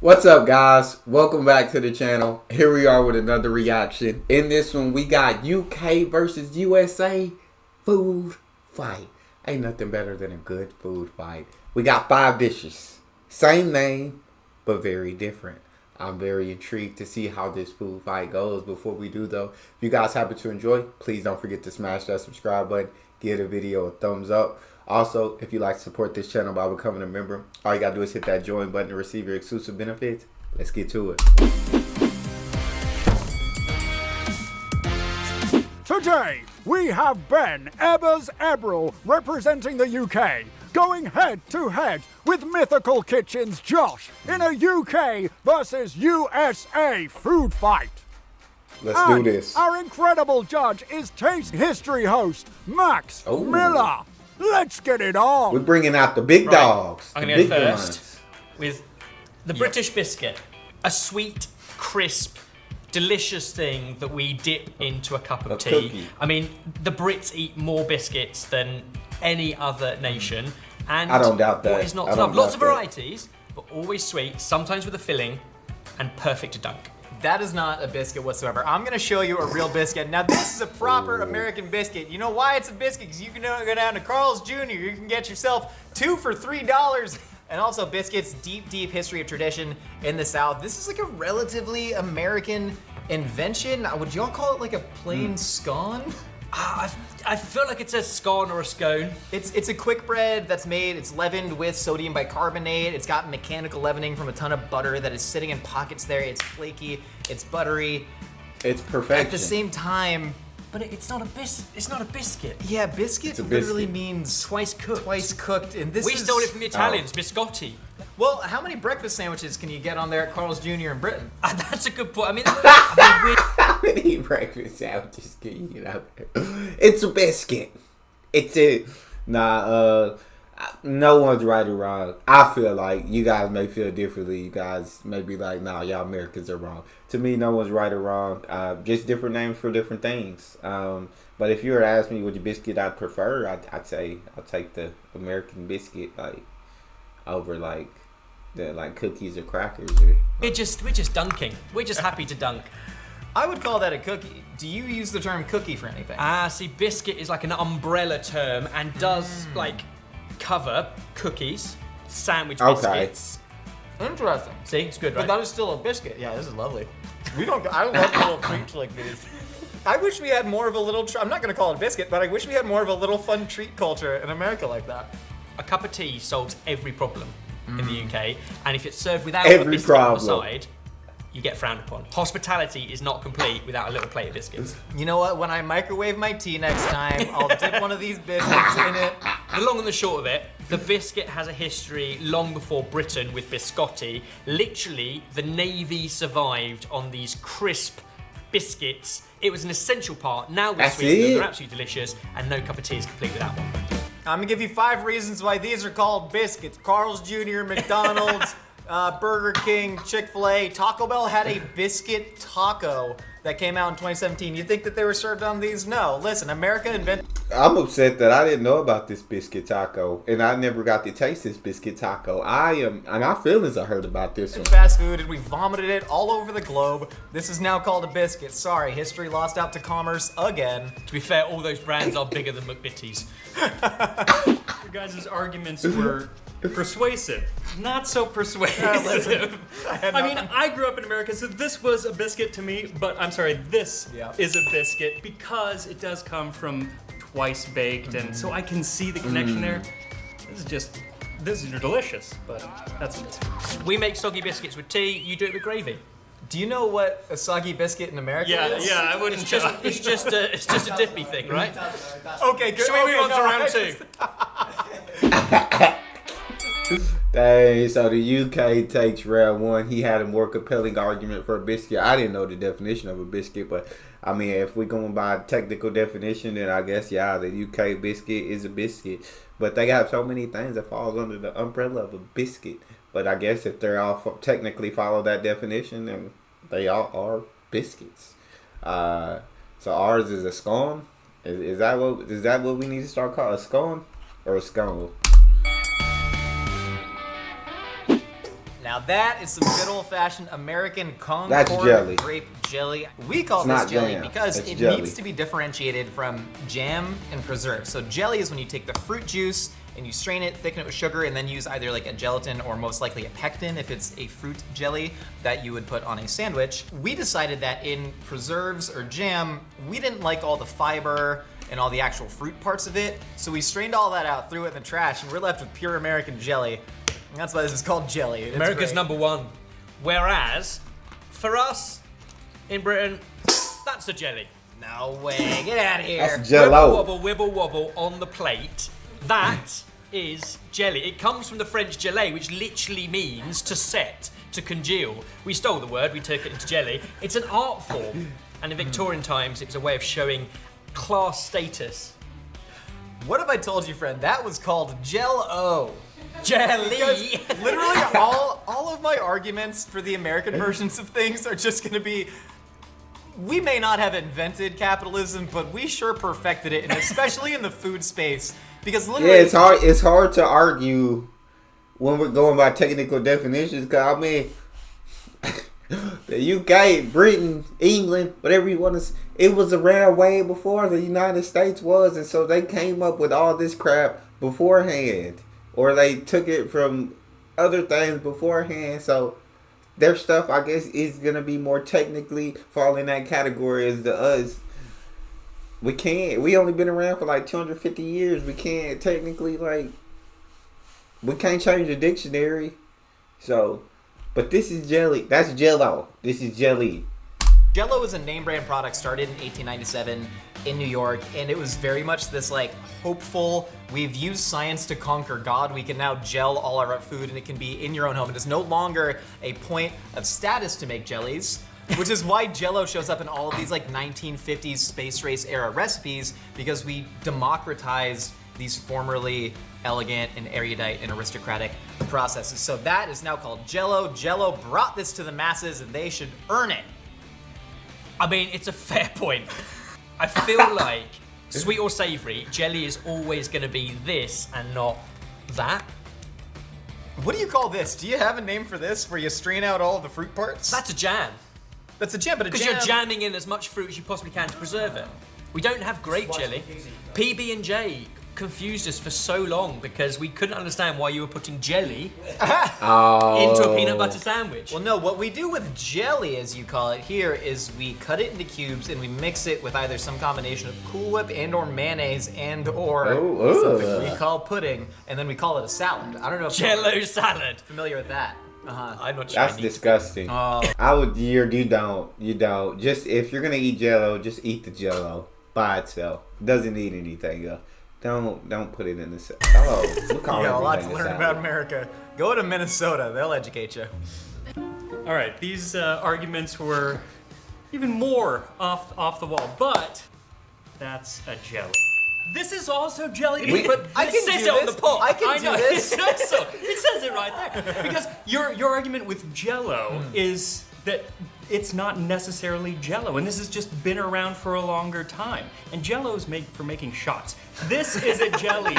What's up, guys? Welcome back to the channel. Here we are with another reaction. In this one, we got UK versus USA food fight. Ain't nothing better than a good food fight. We got 5 dishes. Same name, but very different. I'm very intrigued to see how this food fight goes. Before we do, though, if you guys happen to enjoy, please don't forget to smash that subscribe button. Give the video a thumbs up. Also, if you'd like to support this channel by becoming a member, all you gotta do is hit that join button to receive your exclusive benefits. Let's get to it. Today, we have Ben Ebbers-Ebrel representing the UK, going head-to-head with Mythical Kitchen's Josh in a UK versus USA food fight. Let's do this. Our incredible judge is Taste History host Max Miller. Let's get it on. We're bringing out the big dogs. I'm going to go first with the British biscuit. A sweet, crisp, delicious thing that we dip into a cup of tea. Cookie. I mean, the Brits eat more biscuits than any other nation. And I don't doubt that. What is not to love? Lots of varieties, but always sweet, sometimes with a filling, and perfect to dunk. That is not a biscuit whatsoever. I'm gonna show you a real biscuit. Now this is a proper American biscuit. You know why it's a biscuit? Because you can go down to Carl's Jr. You can get yourself 2 for $3. And also biscuits, deep history of tradition in the South. This is like a relatively American invention. Would y'all call it like a plain scone? I feel like it's a scone or a scone. It's a quick bread that's made, it's leavened with sodium bicarbonate. It's got mechanical leavening from a ton of butter that is sitting in pockets there. It's flaky, it's buttery. It's perfection. At the same time, But it's not a biscuit. yeah, biscuit literally means Twice cooked. twice cooked. And this We is, stole it from the Italians, biscotti. Well, how many breakfast sandwiches can you get on there at Carl's Jr. in Britain? That's a good point. I mean, How many breakfast sandwiches can you get out there? It's a biscuit. It's a no one's right or wrong. I feel like you guys may feel differently. You guys may be like, nah, y'all Americans are wrong. To me, no one's right or wrong. Just different names for different things. But if you were to ask me which biscuit I'd prefer, I'd say I'll take the American biscuit over the cookies or crackers. we're just dunking. We're just happy to dunk. I would call that a cookie. Do you use the term cookie for anything? See, biscuit is like an umbrella term and does like cover cookies, sandwich biscuits. Interesting. See, it's good, right? But that is still a biscuit. Yeah, this is lovely. I love little treats like these. I wish we had more of a little, I'm not gonna call it a biscuit, but I wish we had more of a little fun treat culture in America like that. A cup of tea solves every problem in the UK, and if it's served without Every a biscuit on the problem. side, you get frowned upon. Hospitality is not complete without a little plate of biscuits. You know what, when I microwave my tea next time, I'll dip one of these biscuits in it. The long and the short of it, the biscuit has a history long before Britain with biscotti. Literally, the Navy survived on these crisp biscuits. It was an essential part. Now we're That's sweet, it? they're absolutely delicious, and no cup of tea is complete without one. I'm gonna give you 5 reasons why these are called biscuits. Carl's Jr., McDonald's, Burger King, Chick-fil-A. Taco Bell had a biscuit taco that came out in 2017. You think that they were served on these? No. Listen, America invented... I'm upset that I didn't know about this biscuit taco, and I never got to taste this biscuit taco. And my feelings are hurt about this one. fast food, and we vomited it all over the globe. This is now called a biscuit. Sorry, history lost out to commerce again. To be fair, all those brands are bigger than McVitie's. Your guys' arguments were persuasive, not so persuasive. I mean, I grew up in America, so this was a biscuit to me, but I'm sorry, this is a biscuit because it does come from twice baked, and so I can see the connection there. This is delicious, but that's a biscuit. We make soggy biscuits with tea, you do it with gravy. Do you know what a soggy biscuit in America is? Yeah, I wouldn't It's just a dippy thing, right? Okay, good. Should we move on to round 2? Dang, so the UK takes round 1. He had a more compelling argument for a biscuit. I didn't know the definition of a biscuit, but I mean, if we're going by technical definition, then I guess, yeah, the UK biscuit is a biscuit. But they got so many things that falls under the umbrella of a biscuit. But I guess if they're all technically follow that definition, then they all are biscuits. So ours is a scone. Is that what we need to start calling a scone or a scone? Now that is some good old-fashioned American That's Concord jelly. grape jelly. We call It's this not jelly jam. because It's it jelly. needs to be differentiated from jam and preserve. So jelly is when you take the fruit juice and you strain it, thicken it with sugar, and then use either like a gelatin or most likely a pectin if it's a fruit jelly that you would put on a sandwich. We decided that in preserves or jam, we didn't like all the fiber and all the actual fruit parts of it, so we strained all that out, threw it in the trash, and we're left with pure American jelly. And that's why this is called jelly. It's America's great. #1. Whereas, for us, in Britain, that's a jelly. No way, get out of here. That's Jell-O. Wibble wobble, wibble wobble on the plate. That is jelly. It comes from the French gelée, which literally means to set, to congeal. We stole the word, we took it into jelly. It's an art form, and in Victorian times, it was a way of showing class status. What have I told you, friend? That was called Jell-O. Jelly! Because literally all of my arguments for the American versions of things are just gonna be, we may not have invented capitalism, but we sure perfected it, and especially in the food space. Because Yeah, literally, it's hard to argue when we're going by technical definitions. Cause I mean, the UK, Britain, England, whatever you want to, it was around way before the United States was, and so they came up with all this crap beforehand, or they took it from other things beforehand. So their stuff, I guess, is gonna be more technically fall in that category as the us. We only been around for like 250 years. We can't technically we can't change the dictionary. So, but this is jelly. That's Jell-O. This is jelly. Jell-O is a name brand product started in 1897 in New York, and it was very much this like hopeful, we've used science to conquer God, we can now gel all our food and it can be in your own home. It is no longer a point of status to make jellies, which is why Jell-O shows up in all of these like 1950s space race era recipes, because we democratized these formerly elegant and erudite and aristocratic processes. So that is now called Jell-O. Jell-O brought this to the masses and they should earn it. I mean, it's a fair point. I feel like, sweet or savory, jelly is always going to be this and not that. What do you call this? Do you have a name for this where you strain out all of the fruit parts? That's a jam. That's a jam, but a Because jam. you're jamming in as much fruit as you possibly can to preserve it. We don't have grape jelly. PB&J confused us for so long because we couldn't understand why you were putting jelly into a peanut butter sandwich. Well, no, what we do with jelly, as you call it here, is we cut it into cubes and we mix it with either some combination of Cool Whip and or mayonnaise and or something we call pudding, and then we call it a salad. I don't know if Jell-O salad. you're familiar with that. I'm not That's Chinese. disgusting. I would. You don't. Just if you're gonna eat Jell-O, just eat the Jell-O by itself. Doesn't need anything else. Don't put it in the salad. Oh, look how You got a lot to everything is learn salad. about America. Go to Minnesota; they'll educate you. All right, these arguments were even more off the wall, but that's a jelly. This is also jelly, but I it can says do it on this. the pot. I can do know. this. It says so. It says it right there. Because your argument with Jell-O is that it's not necessarily Jell-O, and this has just been around for a longer time. And Jell-O is made for making shots. This is a jelly.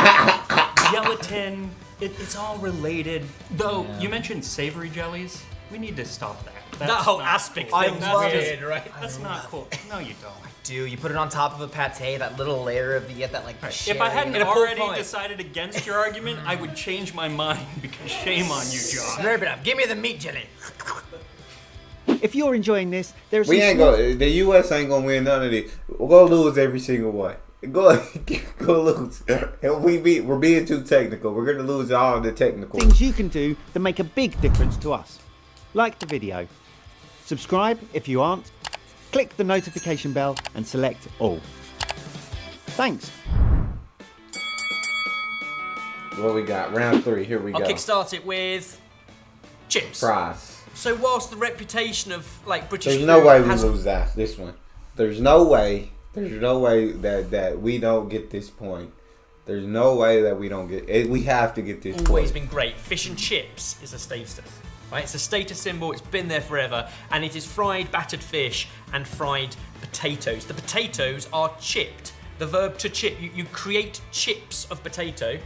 Gelatin. It's all related. Though you mentioned savory jellies, we need to stop that. That That's whole not aspic cool. thing, love that's it. weird, right? That's not cool. No, you don't. Do you put it on top of a pate? That little layer of you get that like. If I hadn't In a pork already pie. decided against your argument, I would change my mind because shame on you, Josh. Slurp it up. Give me the meat jelly. If you're enjoying this, there's We ain't go. The U.S. ain't gonna win none of this. We're gonna lose every single one. Go lose. And we're being too technical. We're gonna lose all the technical. things you can do that make a big difference to us. Like the video. Subscribe if you aren't. Click the notification bell and select all. Thanks. What we got? Round 3. Here we I'll go. kickstart it with chips. Fries. So whilst the reputation of like British There's no food way we has lose this one. There's no way that we don't get this point. There's no way that we don't get it. We have to get this always point. been great. Fish and chips is a status, right? It's a status symbol. It's been there forever, and it is fried battered fish and fried potatoes. The potatoes are chipped. The verb to chip. You create chips of potato,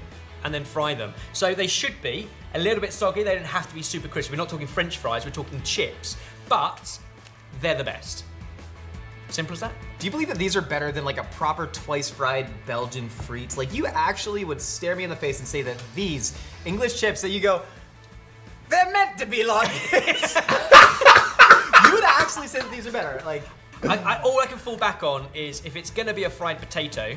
and then fry them. So they should be a little bit soggy. They don't have to be super crispy. We're not talking French fries, we're talking chips. But they're the best. Simple as that. Do you believe that these are better than like a proper twice fried Belgian frites? Like you actually would stare me in the face and say that these English chips that you go, they're meant to be like this. You would actually say that these are better. Like, all I can fall back on is if it's gonna be a fried potato,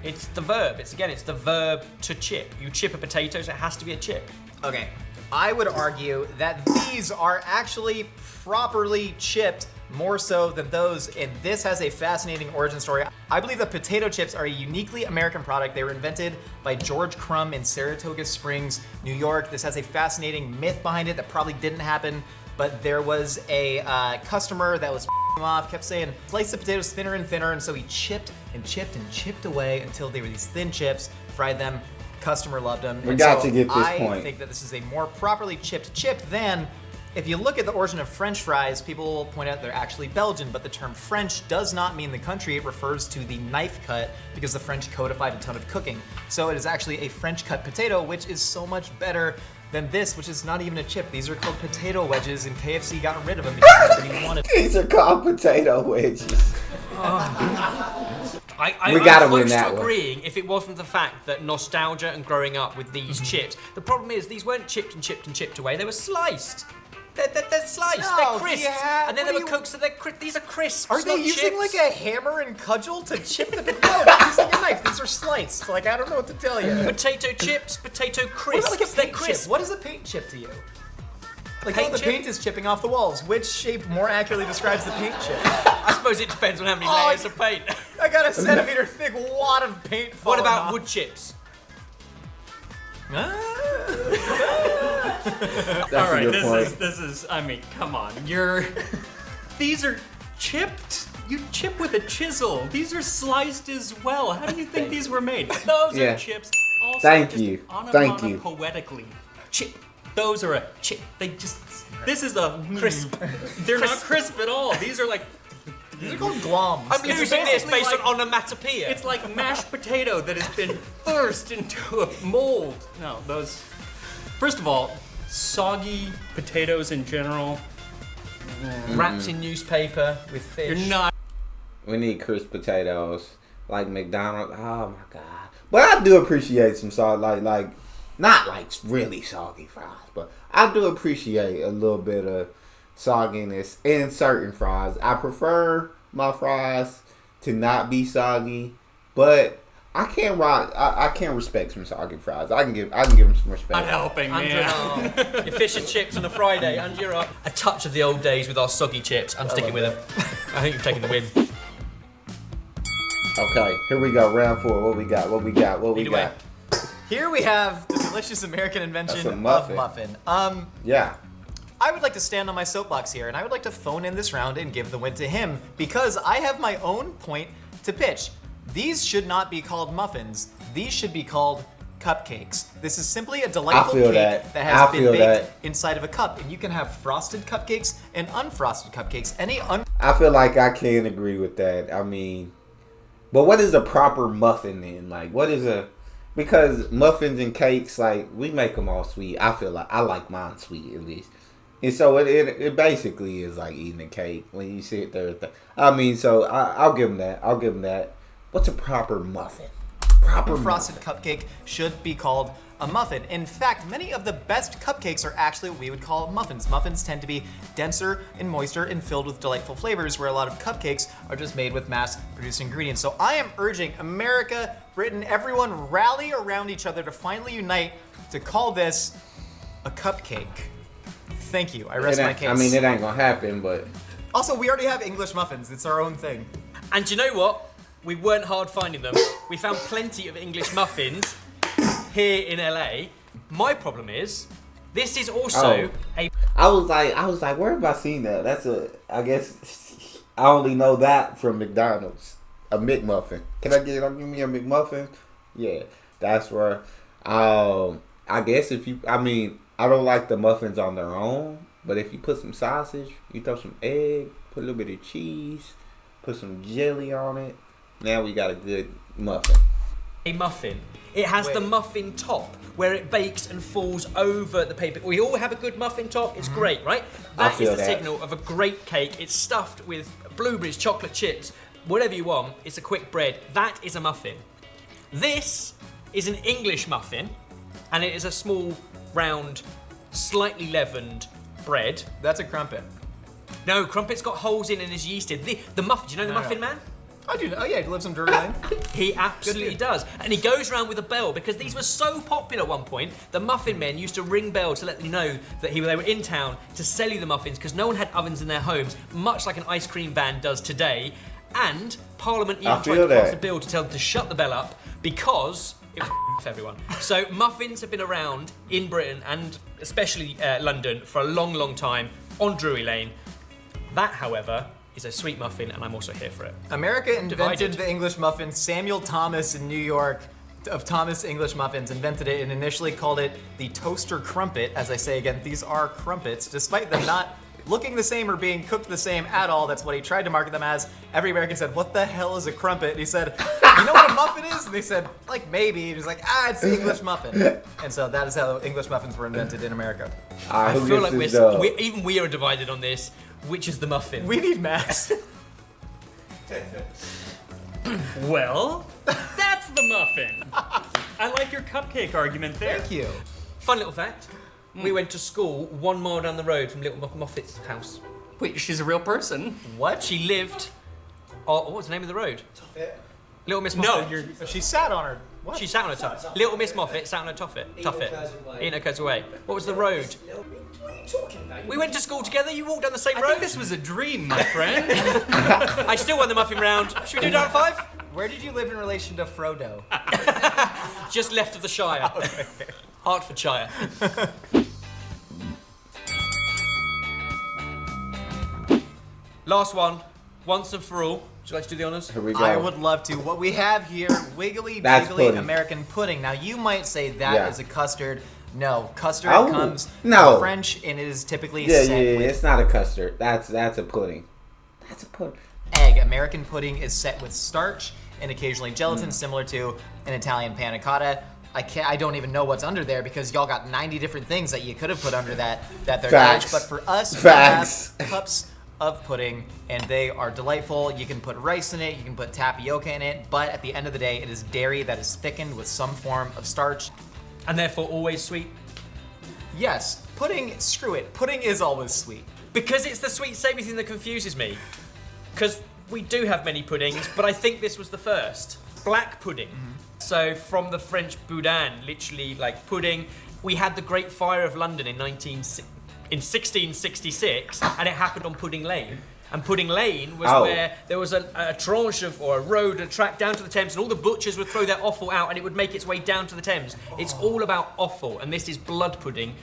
it's the verb. It's the verb to chip. You chip a potato, so it has to be a chip. okay, I would argue that these are actually properly chipped more so than those, and this has a fascinating origin story. I believe that potato chips are a uniquely American product. They were invented by George Crumb in Saratoga Springs, New York. This has a fascinating myth behind it that probably didn't happen, but there was a customer that was him off, kept saying, slice the potatoes thinner and thinner, and so he chipped and chipped and chipped away until they were these thin chips, fried them, customer loved them. We got to get this I point. think that this is a more properly chipped chip than, if you look at the origin of French fries, people will point out they're actually Belgian, but the term French does not mean the country. It refers to the knife cut because the French codified a ton of cooking. So it is actually a French cut potato, which is so much better than this, which is not even a chip. These are called potato wedges, and KFC got rid of them because nobody wanted them. These are called potato wedges. I'm We gotta win close that to one. agreeing if it wasn't the fact that nostalgia and growing up with these chips. The problem is these weren't chipped and chipped and chipped away. They were sliced. They're sliced. No, they're crisp. yeah, And then what they do were you- cooked, so these are crisps. Are they not using chips. like a hammer and cudgel to chip the potato? No, they're using a knife. These are sliced. Like, I don't know what to tell you. potato chips, potato What crisps? about like a They're paint crisp. chip? What is a paint chip to you? Like, paint oh, the chip? paint is chipping off the walls. Which shape more accurately describes the paint chip? I suppose it depends on how many Oh, layers of paint. I got a centimeter thick wad of paint What falling about off. wood chips? That's All a right, good point. this is. I mean, come on. These are chipped. You chip with a chisel. These are sliced as well. How do you think these were made? Those Yeah. are chips. Also, Thank just you. Thank you. Poetically, chip. Those are a chip. They just. This is a crisp. They're not crisp at all. These are like. These are called gloms. I'm It's using this basically based like- on onomatopoeia. It's like mashed potato that has been forced into a mold. No, those. First of all, soggy potatoes in general. wrapped in newspaper with fish. You're not. We need crisp potatoes, like McDonald's. Oh my god! But I do appreciate some salt, like not like really soggy fries, but I do appreciate a little bit of sogginess in certain fries. I prefer my fries to not be soggy, but I can't I can't respect some soggy fries. I can give them some respect. Not helping, man. Your fish and chips on a Friday, and you're a touch of the old days with our soggy chips. I'm sticking with them. I think you've taken the win. Okay, here we go. Round 4. What we got? Either way. Here we have the delicious American That's invention a of muffin. muffin. Yeah. I would like to stand on my soapbox here, and I would like to phone in this round and give the win to him because I have my own point to pitch. These should not be called muffins. These should be called cupcakes. This is simply a delightful feel cake that. has I been feel baked that. inside of a cup, and you can have frosted cupcakes and unfrosted cupcakes. I feel like I can agree with that. I mean, but what is a proper muffin then? Like, what is a... Because muffins and cakes, like, we make them all sweet. I feel like I like mine sweet, at least. And so it basically is like eating a cake when you sit there. I mean, so I'll give them that. I'll give them that. What's a proper muffin? Proper frosted muffin. cupcake should be called a muffin. In fact, many of the best cupcakes are actually what we would call muffins. Muffins tend to be denser and moister and filled with delightful flavors, where a lot of cupcakes are just made with mass-produced ingredients. So I am urging America, Britain, everyone rally around each other to finally unite to call this a cupcake. Thank you. I rest my case. I mean, it ain't gonna happen, but Also, we already have English muffins. It's our own thing. And do you know what? We weren't hard finding them. We found plenty of English muffins here in LA. My problem is, this is also a I was like, where have I seen that? I guess I only know that from McDonald's. A McMuffin. Can I give me a McMuffin? Yeah, that's where. I guess I don't like the muffins on their own, but if you put some sausage, you throw some egg, put a little bit of cheese, put some jelly on it, now we got a good muffin. a muffin. It has the muffin top where it bakes and falls over the paper. We all have a good muffin top. It's great, right? That is the signal of a great cake. It's stuffed with blueberries, chocolate chips, whatever you want. It's a quick bread. That is a muffin. This is an English muffin, and it is a small, round, slightly leavened bread. That's a crumpet. No, crumpet's got holes in and is yeasted. The muffin, do you know the Muffin Man? I do know. Oh yeah, he lives in Drury Lane. He absolutely does. And he goes around with a bell because these were so popular at one point. The muffin men used to ring bells to let you know that they were in town to sell you the muffins because no one had ovens in their homes, much like an ice cream van does today. And Parliament even tried to pass a bill to tell them to shut the bell up because it was for everyone. So muffins have been around in Britain and especially London for a long, long time on Drury Lane. That, however, is a sweet muffin, and I'm also here for it. America invented the English muffin. Samuel Thomas in New York, of Thomas English Muffins, invented it and initially called it the toaster crumpet. As I say again, these are crumpets, despite them not looking the same or being cooked the same at all. That's what he tried to market them as. Every American said, "What the hell is a crumpet?" And he said, "You know what a muffin is?" And they said, "Like maybe." And he's like, "It's the English muffin." And so that is how English muffins were invented in America. I feel like even we are divided on this. Which is the muffin? We need Max. Well, that's the muffin. I like your cupcake argument there. Thank you. Fun little fact. We went to school 1 mile down the road from Little Moffat's house. Wait, she's a real person? What? She lived... Oh, what's the name of the road? Tuffet. Little Miss Moffat. No, she sat on her... What? She sat on her Tuffet. Little Miss Moffat sat on her Tuffet. Eno Kurzaway. What was the road? What are you talking about? We went to school together. You walked down the same I road. think this was a dream, my friend. I still won the muffin round. Should we do down 5? Where did you live in relation to Frodo? Just left of the Shire. Okay. Hertfordshire. Last one. Once and for all. Would you like to do the honours? Here we go. I would love to. What we have here, Wiggly That's Jiggly pudding. American pudding. Now you might say that is a custard. No, custard Oh, comes no. from French and it is typically Yeah, set with it's not a custard. That's a pudding. That's a pudding. egg. American pudding is set with starch and occasionally gelatin, similar to an Italian panna cotta. I don't even know what's under there because y'all got 90 different things that you could have put under that they're Facts. nice. But for us, Facts. we have cups of pudding and they are delightful. You can put rice in it, you can put tapioca in it, but at the end of the day, it is dairy that is thickened with some form of starch. And therefore always sweet. Yes, pudding, screw it. Pudding is always sweet. Because it's the sweet savoury thing that confuses me. Because we do have many puddings, but I think this was the first. Black pudding. So from the French boudin, literally like pudding. We had the Great Fire of London in 1666, and it happened on Pudding Lane. And Pudding Lane was where there was a tranche of, or a road, a track down to the Thames, and all the butchers would throw their offal out, and it would make its way down to the Thames. It's all about offal, and this is blood pudding,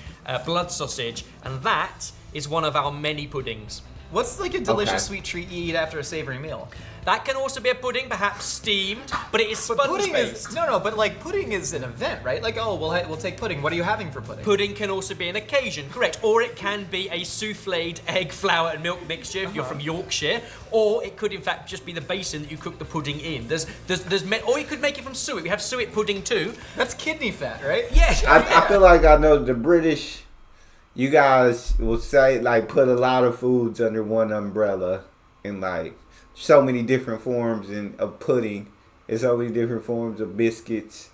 blood sausage, and that is one of our many puddings. What's like a delicious sweet treat you eat after a savory meal? That can also be a pudding, perhaps steamed, but it is sponge-based. But like pudding is an event, right? Like, oh, we'll take pudding. What are you having for pudding? Pudding can also be an occasion, correct? Or it can be a souffled egg, flour, and milk mixture if you're from Yorkshire. Or it could, in fact, just be the basin that you cook the pudding in. Or you could make it from suet. We have suet pudding too. That's kidney fat, right? Yes. I feel like I know the British. You guys will say like put a lot of foods under one umbrella, and like so many different forms of pudding, and so many different forms of biscuits.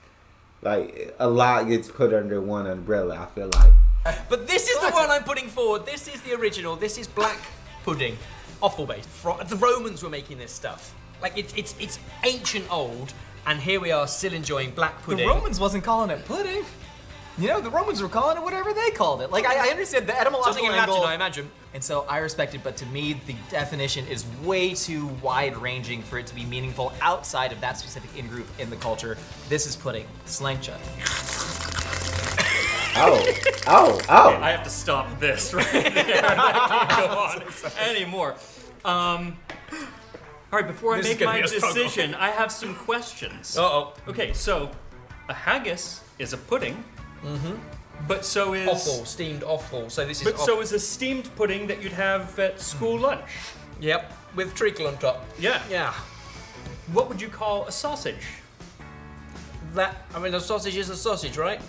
Like a lot gets put under one umbrella. I feel like. But this is the one I'm putting forward. This is the original. This is black pudding, offal based. The Romans were making this stuff. Like it's ancient old, and here we are still enjoying black pudding. The Romans wasn't calling it pudding. You know, the Romans were calling it whatever they called it. Like, I understand the etymological Something in angle. Latin, I imagine. And so I respect it, but to me, the definition is way too wide-ranging for it to be meaningful outside of that specific in-group in the culture. This is pudding. Slangcha. Oh. I have to stop this right there. I can't go on anymore. All right, before I make my decision, I have some questions. Uh-oh. Okay, so a haggis is a pudding. But so is offal, steamed offal. So this is. so is a steamed pudding that you'd have at school lunch. Yep, with treacle on top. Yeah. Yeah. What would you call a sausage? I mean, a sausage is a sausage, right?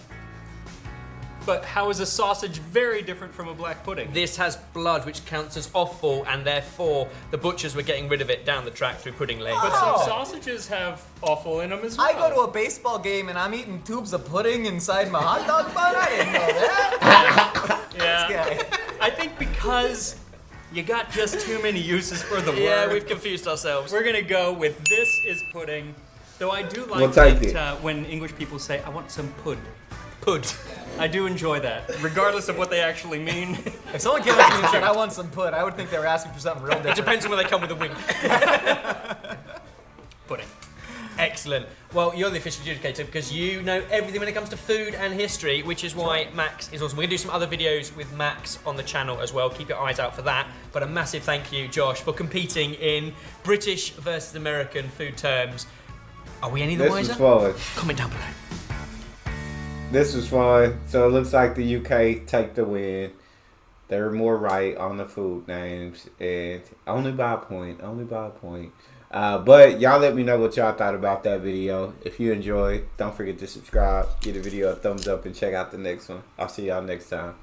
But how is a sausage very different from a black pudding? This has blood, which counts as offal, and therefore the butchers were getting rid of it down the track through pudding laying. But some sausages have offal in them as well. I go to a baseball game and I'm eating tubes of pudding inside my hot dog bun. I didn't know that. Yeah. I think because you got just too many uses for the word. Yeah, we've confused ourselves. We're gonna go with this is pudding. Though I do like We'll take that when English people say, I want some pud. Pud. I do enjoy that, regardless of what they actually mean. If someone came up to me and said, I want some pud, I would think they were asking for something real It different. depends on where they come with a wink. Pudding. Excellent. Well, you're the official adjudicator because you know everything when it comes to food and history, which is why Max is awesome. We're going to do some other videos with Max on the channel as well. Keep your eyes out for that. But a massive thank you, Josh, for competing in British versus American food terms. Are we any the wiser? This was fun. Comment down below. This was fun. So it looks like the UK take the win. They were more right on the food names, and only by a point. But y'all let me know what y'all thought about that video. If you enjoyed, don't forget to subscribe, give the video a thumbs up, and check out the next one. I'll see y'all next time.